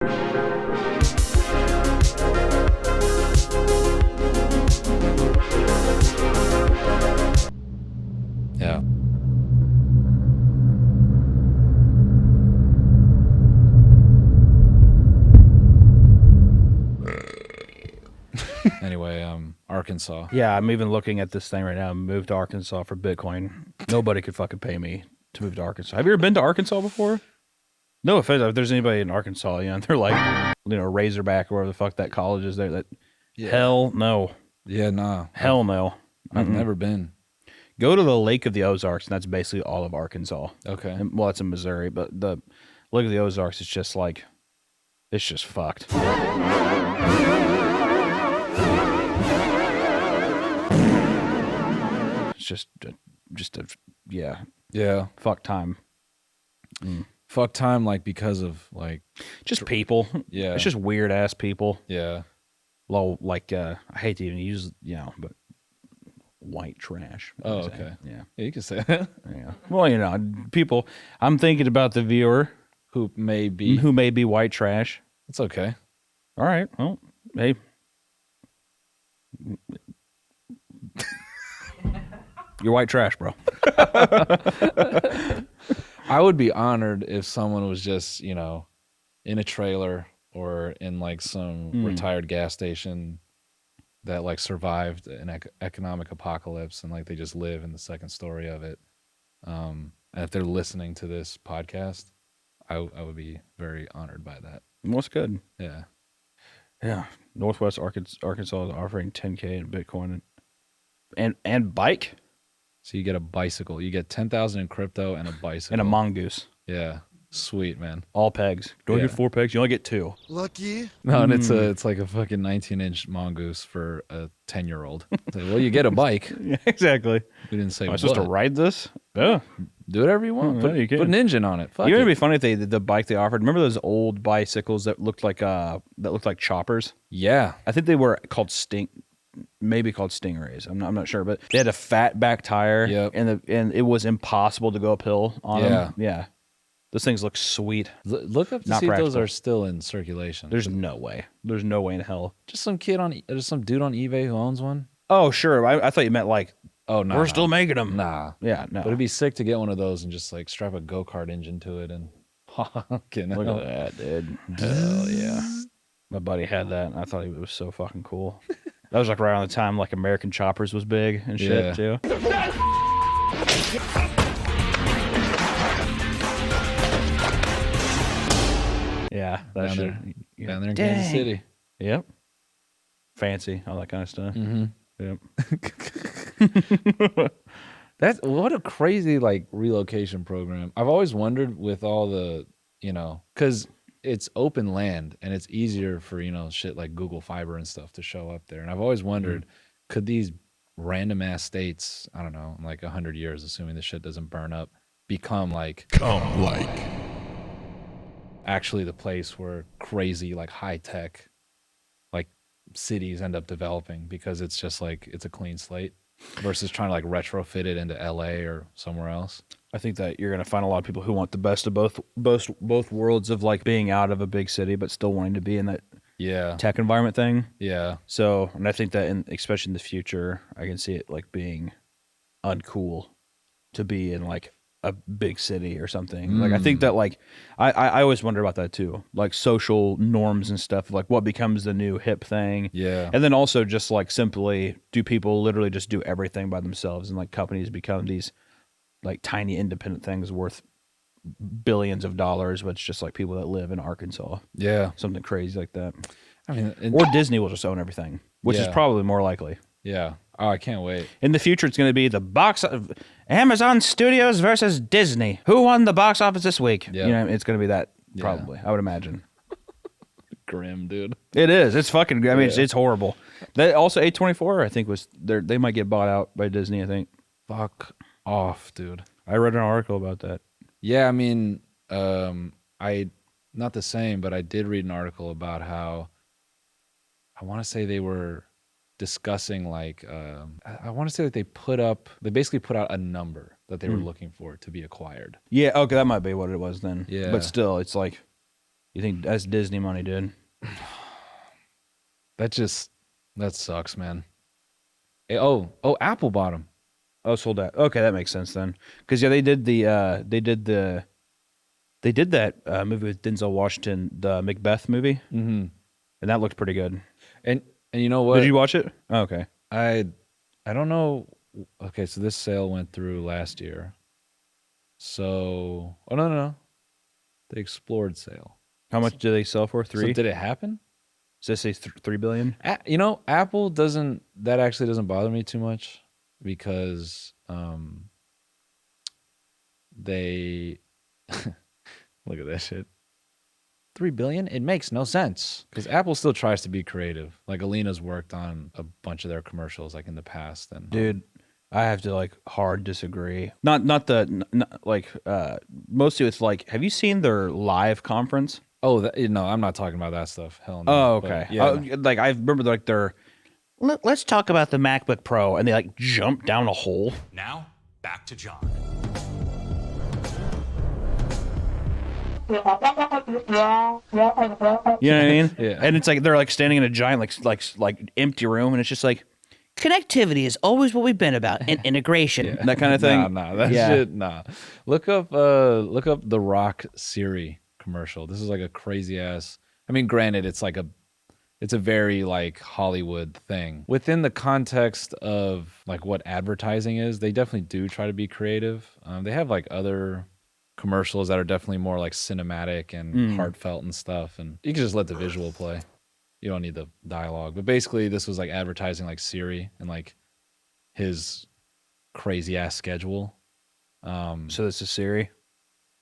Yeah. Anyway, Arkansas. Yeah, I'm even looking at this thing right now. Move to Arkansas for Bitcoin. Nobody could fucking pay me to move to Arkansas. Have you ever been to Arkansas before? No offense, if there's anybody in Arkansas, they're like, Razorback or wherever the fuck that college is there. Hell no. Yeah, nah. Hell no. I've never been. Go to the Lake of the Ozarks, and that's basically all of Arkansas. Okay. And, well, it's in Missouri, but the Lake of the Ozarks is just like, it's just fucked. It's just a Yeah. fuck time. Fuck time, like, because of, like... Just people. Yeah. It's just weird ass people. Yeah. Low, like, I hate to even use, but white trash. Oh, okay. Yeah. Yeah, you can say that. Yeah. Well, people, I'm thinking about the viewer Who may be... who may be white trash. It's okay. All right. Well, hey. You're white trash, bro. I would be honored if someone was just, in a trailer or in, like, some retired gas station that, like, survived an economic apocalypse and, like, they just live in the second story of it. And if they're listening to this podcast, I would be very honored by that. What's good? Yeah. Yeah. Northwest Arkansas is offering $10K in Bitcoin and bike So you get a bicycle. You get 10,000 in crypto and a bicycle. and a mongoose. Yeah. Sweet, man. All pegs. Don't get 4 pegs. You only get 2. Lucky. No, and it's like a fucking 19-inch mongoose for a 10-year-old. Like, well, you get a bike. Yeah, exactly. We didn't say Am I what. supposed to ride this? Yeah. Do whatever you want. Yeah, you can. Put an engine on it. Fuck You know, it'd it. be funny if the bike they offered. Remember those old bicycles that looked like choppers? Yeah. I think they were called maybe called Stingrays. I'm not sure, but they had a fat back tire. Yep. And it was impossible to go uphill on Yeah. them. Yeah. Those things look sweet. Look up to Not see if those practical. are still in circulation. There's no way. There's no way in hell. Just some dude on eBay who owns one. Oh, sure. I thought you meant like, Oh no, we're still making them. Nah. Yeah, no. But it'd be sick to get one of those and just like strap a go-kart engine to it and fucking Look hell. at that, dude. Hell yeah. My buddy had that, and I thought it was so fucking cool. That was like right around the time like American Choppers was big and shit Yeah. too. Yeah, that Down shit. there. Yeah. Down there in Kansas Dang. City. Yep. Fancy, all that kind of stuff. Mm-hmm. Yep. That's what a crazy like relocation program. I've always wondered with all the, because it's open land and it's easier for, shit like Google Fiber and stuff to show up there. And I've always wondered, could these random ass states, I don't know, in like 100 years, assuming the shit doesn't burn up, become like actually the place where crazy like high tech like cities end up developing because it's just like it's a clean slate versus trying to like retrofit it into LA or somewhere else. I think that you're going to find a lot of people who want the best of both worlds of like being out of a big city but still wanting to be in that Yeah. tech environment thing. Yeah. So, and I think that especially in the future, I can see it like being uncool to be in like a big city or something. Like I think that like I always wonder about that too, like social norms and stuff, like what becomes the new hip thing. Yeah. And then also just like simply, do people literally just do everything by themselves and like companies become these like tiny independent things worth billions of dollars, but it's just like people that live in Arkansas, Yeah. something crazy like that. I mean, Or Disney will just own everything, which is Yeah. probably more likely. yeah. Oh, I can't wait. In the future, it's going to be the box of Amazon Studios versus Disney. Who won the box office this week? Yeah. It's going to be that Yeah. probably. I would imagine. Grim, dude. It is. It's fucking. I mean, Yeah. it's horrible. That also A24, I think was there. They might get bought out by Disney. I think. Fuck off, dude. I read an article about that. Yeah, I mean, I not the same, but I did read an article about how I want to say they were discussing like I want to say that they basically put out a number that they were looking for to be acquired. Yeah. Okay, that might be what it was then. Yeah. But still, it's like You think that's Disney money, dude? That sucks, man. Apple bought him. Oh, sold out. Okay, that makes sense then. Because yeah, they did that movie with Denzel Washington, the Macbeth movie, Mm-hmm. and that looked pretty good. And you know what? Did you watch it? Oh, okay. I don't know. Okay, so this sale went through last year. So, no. The Explored sale. How much did they sell for? So 3? did it happen? Does this say 3 billion? Apple doesn't. That actually doesn't bother me too much because they look at that shit. 3 billion? It makes no sense because Apple still tries to be creative. Like Alina's worked on a bunch of their commercials like in the past, and Dude, I have to like hard disagree. Not like mostly with like, have you seen their live conference? no, I'm not talking about that stuff. Hell no. Oh, But, okay. yeah, Like I remember like let's talk about the MacBook Pro, and they like jump down a hole. Now, back to John. You know what I mean? Yeah. And it's like they're like standing in a giant like empty room, and it's just like connectivity is always what we've been about, and integration, that kind of thing. Nah, that shit, nah. Look up the Rock Siri commercial. This is like a crazy ass. I mean, granted, it's a very like Hollywood thing. Within the context of like what advertising is, they definitely do try to be creative. They have like other commercials that are definitely more like cinematic and heartfelt and stuff, and you can just let the visual play. You don't need the dialogue. But basically, this was like advertising like Siri and like his crazy ass schedule. So this is Siri.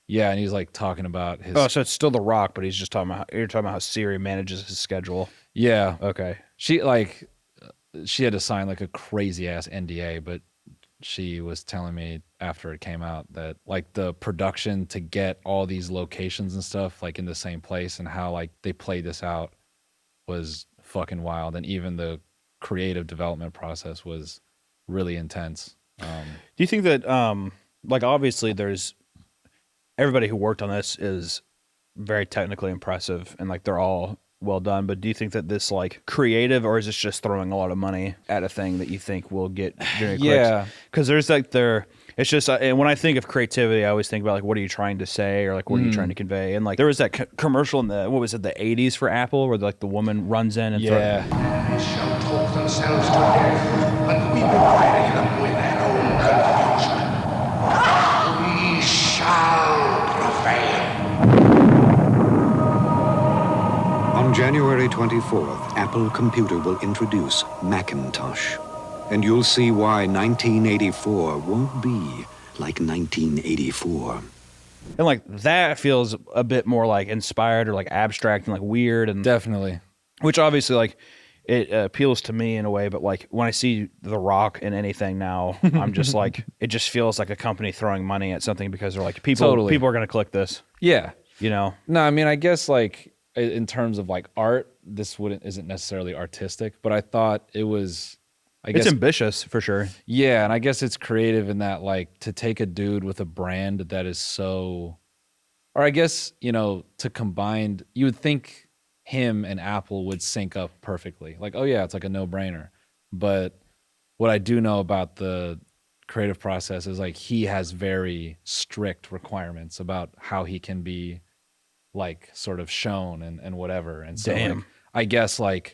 Yeah, and he's like talking about his. Oh, so it's still The Rock, but he's just talking about you're talking about how Siri manages his schedule. Yeah, Okay. she had to sign like a crazy ass NDA, but she was telling me after it came out that like the production to get all these locations and stuff like in the same place and how like they played this out was fucking wild, and even the creative development process was really intense. Do you think that like obviously there's everybody who worked on this is very technically impressive and like they're all well done, but do you think that this like creative, or is this just throwing a lot of money at a thing that you think will get clicks? Yeah, because there's like it's just and when I think of creativity, I always think about like what are you trying to say or like what are you trying to convey, and like there was that commercial in the the 80s for Apple where like the woman runs in and They shall talk themselves to death, and we will bury them with their own confusion. We shall prevail. On January 24th, Apple Computer will introduce Macintosh. And you'll see why 1984 won't be like 1984. and like that feels a bit more like inspired or like abstract and like weird, and definitely. which obviously like it appeals to me in a way, but like when I see The Rock in anything now, I'm just like it just feels like a company throwing money at something because they're like people are going to click this, Yeah. you know. No, I mean, I guess like in terms of like art, this isn't necessarily artistic, but I thought it was. I guess It's ambitious for sure. Yeah, and I guess it's creative in that like to take a dude with a brand that is so, or I guess to combine, you would think him and Apple would sync up perfectly. Like, oh yeah, it's like a no-brainer. But what I do know about the creative process is like he has very strict requirements about how he can be like sort of shown and whatever. And so like, I guess like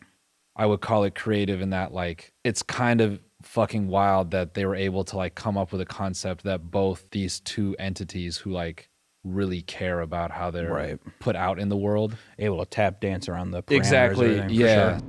I would call it creative in that like it's kind of fucking wild that they were able to like come up with a concept that both these two entities who like really care about how they're put out in the world able to tap dance around the parameters exactly. of everything, for Yeah. sure.